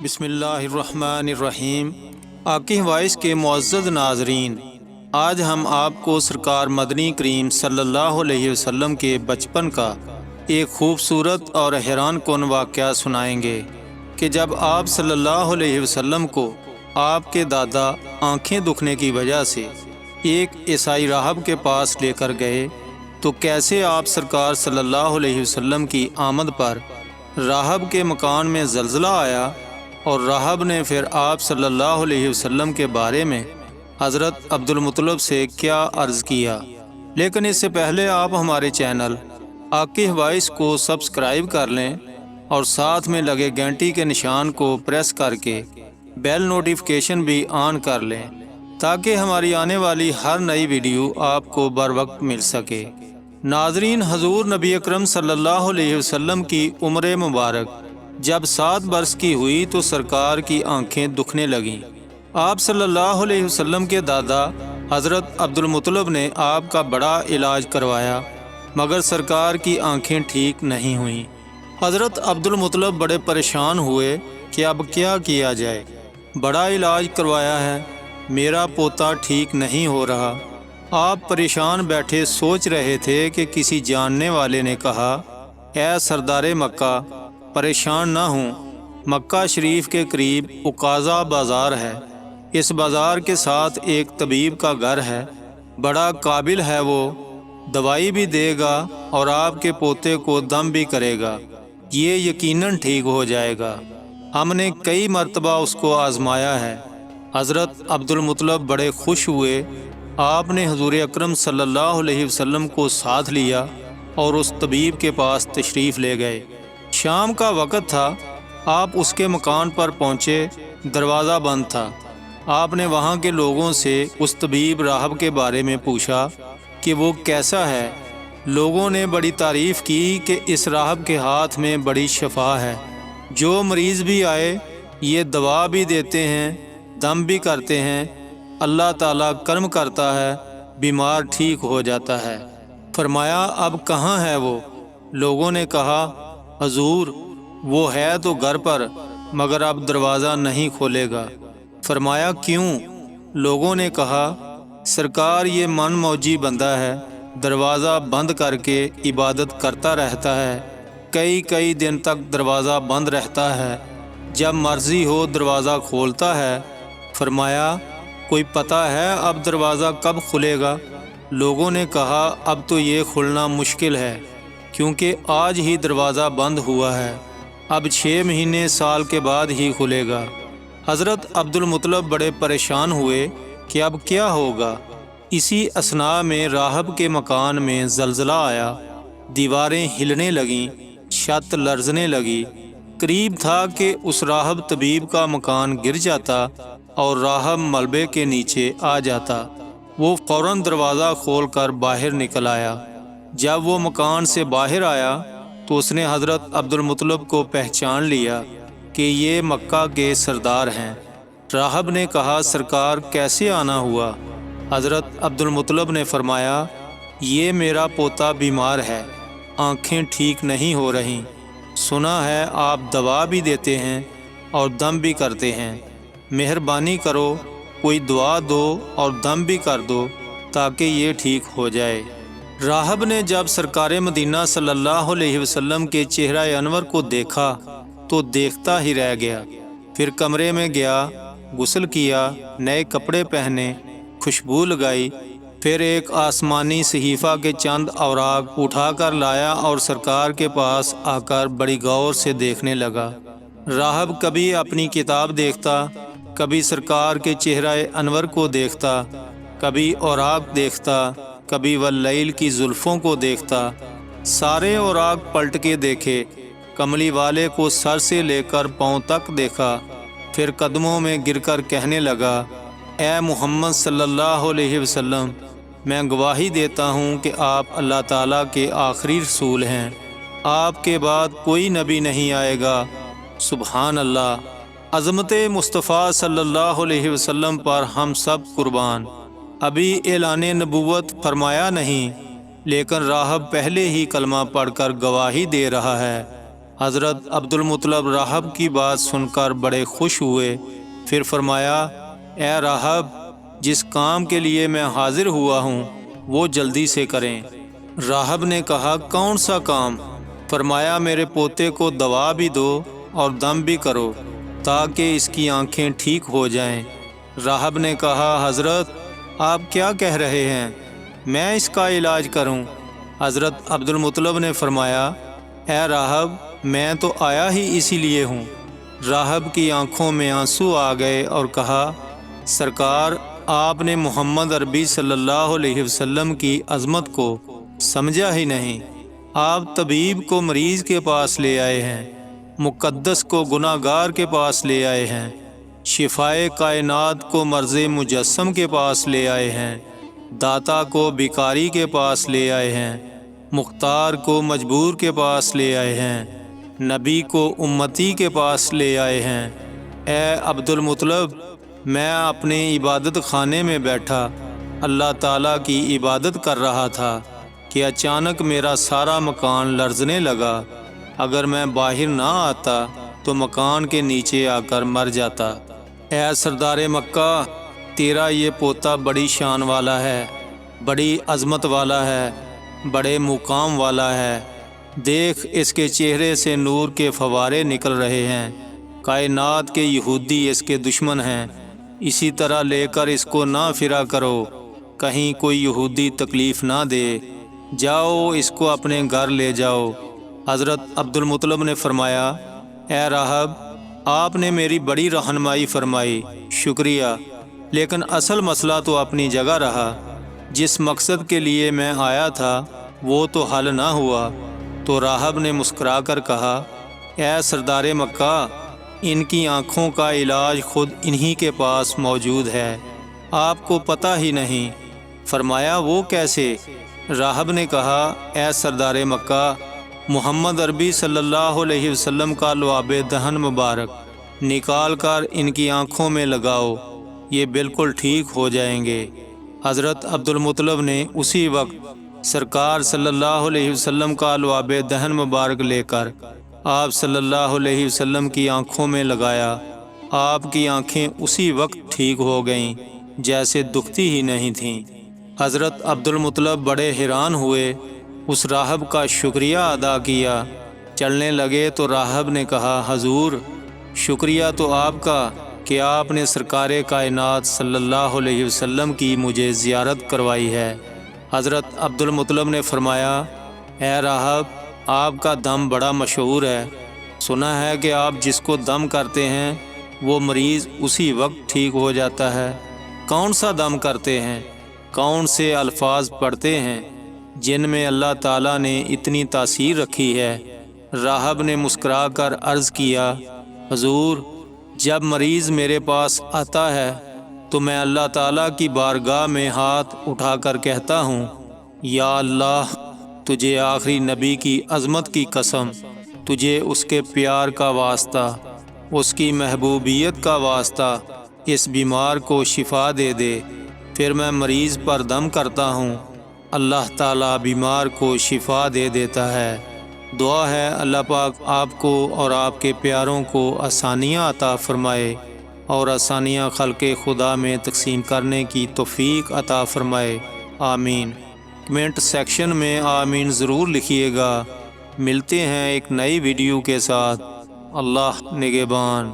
بسم اللہ الرحمن الرحیم۔ آقی وائس کے معزز ناظرین، آج ہم آپ کو سرکار مدنی کریم صلی اللہ علیہ وسلم کے بچپن کا ایک خوبصورت اور حیران کن واقعہ سنائیں گے کہ جب آپ صلی اللہ علیہ وسلم کو آپ کے دادا آنکھیں دکھنے کی وجہ سے ایک عیسائی راہب کے پاس لے کر گئے تو کیسے آپ سرکار صلی اللہ علیہ وسلم کی آمد پر راہب کے مکان میں زلزلہ آیا اور راہب نے پھر آپ صلی اللہ علیہ وسلم کے بارے میں حضرت عبد المطلب سے کیا عرض کیا۔ لیکن اس سے پہلے آپ ہمارے چینل آقی وائس کو سبسکرائب کر لیں اور ساتھ میں لگے گھنٹی کے نشان کو پریس کر کے بیل نوٹیفیکیشن بھی آن کر لیں تاکہ ہماری آنے والی ہر نئی ویڈیو آپ کو بر وقت مل سکے۔ ناظرین، حضور نبی اکرم صلی اللہ علیہ وسلم کی عمر مبارک جب 7 برس کی ہوئی تو سرکار کی آنکھیں دکھنے لگیں۔ آپ صلی اللہ علیہ وسلم کے دادا حضرت عبد المطلب نے آپ کا بڑا علاج کروایا مگر سرکار کی آنکھیں ٹھیک نہیں ہوئیں۔ حضرت عبد المطلب بڑے پریشان ہوئے کہ اب کیا جائے، بڑا علاج کروایا ہے، میرا پوتا ٹھیک نہیں ہو رہا۔ آپ پریشان بیٹھے سوچ رہے تھے کہ کسی جاننے والے نے کہا، اے سردار مکہ، پریشان نہ ہوں، مکہ شریف کے قریب عکاظہ بازار ہے، اس بازار کے ساتھ ایک طبیب کا گھر ہے، بڑا قابل ہے، وہ دوائی بھی دے گا اور آپ کے پوتے کو دم بھی کرے گا، یہ یقیناً ٹھیک ہو جائے گا۔ ہم نے کئی مرتبہ اس کو آزمایا ہے۔ حضرت عبد المطلب بڑے خوش ہوئے۔ آپ نے حضور اکرم صلی اللہ علیہ وسلم کو ساتھ لیا اور اس طبیب کے پاس تشریف لے گئے۔ شام کا وقت تھا، آپ اس کے مکان پر پہنچے، دروازہ بند تھا۔ آپ نے وہاں کے لوگوں سے اس طبیب راہب کے بارے میں پوچھا کہ وہ کیسا ہے۔ لوگوں نے بڑی تعریف کی کہ اس راہب کے ہاتھ میں بڑی شفا ہے، جو مریض بھی آئے یہ دوا بھی دیتے ہیں، دم بھی کرتے ہیں، اللہ تعالیٰ کرم کرتا ہے، بیمار ٹھیک ہو جاتا ہے۔ فرمایا، اب کہاں ہے وہ؟ لوگوں نے کہا، حضور وہ ہے تو گھر پر مگر اب دروازہ نہیں کھولے گا۔ فرمایا، کیوں؟ لوگوں نے کہا، سرکار یہ من موجی بندہ ہے، دروازہ بند کر کے عبادت کرتا رہتا ہے، کئی دن تک دروازہ بند رہتا ہے، جب مرضی ہو دروازہ کھولتا ہے۔ فرمایا، کوئی پتہ ہے اب دروازہ کب کھلے گا؟ لوگوں نے کہا، اب تو یہ کھلنا مشکل ہے کیونکہ آج ہی دروازہ بند ہوا ہے، اب 6 مہینے سال کے بعد ہی کھلے گا۔ حضرت عبد المطلب بڑے پریشان ہوئے کہ اب کیا ہوگا۔ اسی اثناء میں راہب کے مکان میں زلزلہ آیا، دیواریں ہلنے لگیں، چھت لرزنے لگی۔ قریب تھا کہ اس راہب طبیب کا مکان گر جاتا اور راہب ملبے کے نیچے آ جاتا۔ وہ فوراً دروازہ کھول کر باہر نکل آیا۔ جب وہ مکان سے باہر آیا تو اس نے حضرت عبد المطلب کو پہچان لیا کہ یہ مکہ کے سردار ہیں۔ راہب نے کہا، سرکار کیسے آنا ہوا؟ حضرت عبد المطلب نے فرمایا، یہ میرا پوتا بیمار ہے، آنکھیں ٹھیک نہیں ہو رہیں، سنا ہے آپ دوا بھی دیتے ہیں اور دم بھی کرتے ہیں، مہربانی کرو کوئی دعا دو اور دم بھی کر دو تاکہ یہ ٹھیک ہو جائے۔ راہب نے جب سرکار مدینہ صلی اللہ علیہ وسلم کے چہرہ انور کو دیکھا تو دیکھتا ہی رہ گیا۔ پھر کمرے میں گیا، غسل کیا، نئے کپڑے پہنے، خوشبو لگائی، پھر ایک آسمانی صحیفہ کے چند اوراق اٹھا کر لایا اور سرکار کے پاس آ کر بڑی غور سے دیکھنے لگا۔ راہب کبھی اپنی کتاب دیکھتا، کبھی سرکار کے چہرہ انور کو دیکھتا، کبھی اوراق دیکھتا، کبھی واللیل کی زلفوں کو دیکھتا۔ سارے اوراق پلٹ کے دیکھے، کملی والے کو سر سے لے کر پاؤں تک دیکھا، پھر قدموں میں گر کر کہنے لگا، اے محمد صلی اللہ علیہ وسلم، میں گواہی دیتا ہوں کہ آپ اللہ تعالیٰ کے آخری رسول ہیں، آپ کے بعد کوئی نبی نہیں آئے گا۔ سبحان اللہ، عظمت مصطفیٰ صلی اللہ علیہ وسلم پر ہم سب قربان۔ ابھی اعلان نبوت فرمایا نہیں لیکن راہب پہلے ہی کلمہ پڑھ کر گواہی دے رہا ہے۔ حضرت عبد المطلب راہب کی بات سن کر بڑے خوش ہوئے۔ پھر فرمایا، اے راہب، جس کام کے لیے میں حاضر ہوا ہوں وہ جلدی سے کریں۔ راہب نے کہا، کون سا کام؟ فرمایا، میرے پوتے کو دوا بھی دو اور دم بھی کرو تاکہ اس کی آنکھیں ٹھیک ہو جائیں۔ راہب نے کہا، حضرت آپ کیا کہہ رہے ہیں، میں اس کا علاج کروں؟ حضرت عبد المطلب نے فرمایا، اے راہب، میں تو آیا ہی اسی لیے ہوں۔ راہب کی آنکھوں میں آنسو آ گئے اور کہا، سرکار، آپ نے محمد عربی صلی اللہ علیہ وسلم کی عظمت کو سمجھا ہی نہیں۔ آپ طبیب کو مریض کے پاس لے آئے ہیں، مقدس کو گناہ گار کے پاس لے آئے ہیں، شفائے کائنات کو مرض مجسم کے پاس لے آئے ہیں، داتا کو بیکاری کے پاس لے آئے ہیں، مختار کو مجبور کے پاس لے آئے ہیں، نبی کو امتی کے پاس لے آئے ہیں۔ اے عبد المطلب، میں اپنے عبادت خانے میں بیٹھا اللہ تعالیٰ کی عبادت کر رہا تھا کہ اچانک میرا سارا مکان لرزنے لگا۔ اگر میں باہر نہ آتا تو مکان کے نیچے آ کر مر جاتا۔ اے سردار مکہ، تیرا یہ پوتا بڑی شان والا ہے، بڑی عظمت والا ہے، بڑے مقام والا ہے۔ دیکھ، اس کے چہرے سے نور کے فوارے نکل رہے ہیں۔ کائنات کے یہودی اس کے دشمن ہیں، اسی طرح لے کر اس کو نہ پھرا کرو، کہیں کوئی یہودی تکلیف نہ دے۔ جاؤ، اس کو اپنے گھر لے جاؤ۔ حضرت عبد المطلب نے فرمایا، اے راہب، آپ نے میری بڑی رہنمائی فرمائی، شکریہ، لیکن اصل مسئلہ تو اپنی جگہ رہا۔ جس مقصد کے لیے میں آیا تھا وہ تو حل نہ ہوا۔ تو راہب نے مسکرا کر کہا، اے سردار مکہ، ان کی آنکھوں کا علاج خود انہی کے پاس موجود ہے، آپ کو پتہ ہی نہیں۔ فرمایا، وہ کیسے؟ راہب نے کہا، اے سردار مکہ، محمد عربی صلی اللہ علیہ وسلم کا لعاب دہن مبارک نکال کر ان کی آنکھوں میں لگاؤ، یہ بالکل ٹھیک ہو جائیں گے۔ حضرت عبد المطلب نے اسی وقت سرکار صلی اللہ علیہ وسلم کا لعاب دہن مبارک لے کر آپ صلی اللہ علیہ وسلم کی آنکھوں میں لگایا۔ آپ کی آنکھیں اسی وقت ٹھیک ہو گئیں جیسے دکھتی ہی نہیں تھیں۔ حضرت عبد المطلب بڑے حیران ہوئے، اس راہب کا شکریہ ادا کیا۔ چلنے لگے تو راہب نے کہا، حضور، شکریہ تو آپ کا کہ آپ نے سرکار کائنات صلی اللہ علیہ وسلم کی مجھے زیارت کروائی ہے۔ حضرت عبد المطلب نے فرمایا، اے راہب، آپ کا دم بڑا مشہور ہے، سنا ہے کہ آپ جس کو دم کرتے ہیں وہ مریض اسی وقت ٹھیک ہو جاتا ہے۔ کون سا دم کرتے ہیں؟ کون سے الفاظ پڑھتے ہیں جن میں اللہ تعالیٰ نے اتنی تاثیر رکھی ہے؟ راہب نے مسکرا کر عرض کیا، حضور، جب مریض میرے پاس آتا ہے تو میں اللہ تعالیٰ کی بارگاہ میں ہاتھ اٹھا کر کہتا ہوں، یا اللہ، تجھے آخری نبی کی عظمت کی قسم، تجھے اس کے پیار کا واسطہ، اس کی محبوبیت کا واسطہ، اس بیمار کو شفا دے دے۔ پھر میں مریض پر دم کرتا ہوں، اللہ تعالیٰ بیمار کو شفا دے دیتا ہے۔ دعا ہے اللہ پاک آپ کو اور آپ کے پیاروں کو آسانیاں عطا فرمائے اور آسانیاں خلق خدا میں تقسیم کرنے کی توفیق عطا فرمائے، آمین۔ کمنٹ سیکشن میں آمین ضرور لکھیے گا۔ ملتے ہیں ایک نئی ویڈیو کے ساتھ۔ اللہ نگہبان۔